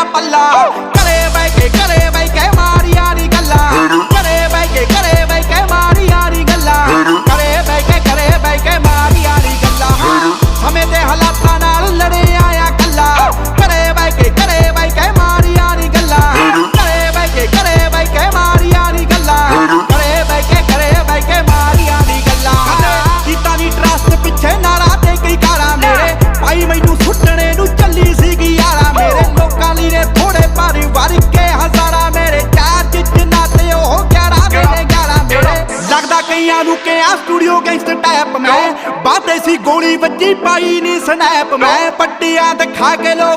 मेरा पल्ला घरे बह के मारिया नी गल्ला घरे बह के मारिया नी गल्ला घरे बह के मारिया नी गल्ला समय दे हालातां नाल लड़े आया कल्ला घरे बह के मारिया नी गल्ला घरे बह के मारिया नी गल्ला घरे बह के मारिया नी गल्ला कीता नी ट्रस्ट पिछे नारा ते कई कारा मेरे भाई मैनू सुटने नू चली सीगी यारा मेरे लोकां ली ने थोड़े परिवारिक के हजारा मेरे चार जिन्ना ते ओह 11 मेरे 11 मेरे लगदा कईयां नू के आ स्टूडियो गैंगस्टर टाइप में बातें सी गोली वज्जी पाई नी स्नैप मैं पट्टियां दिखा के लोग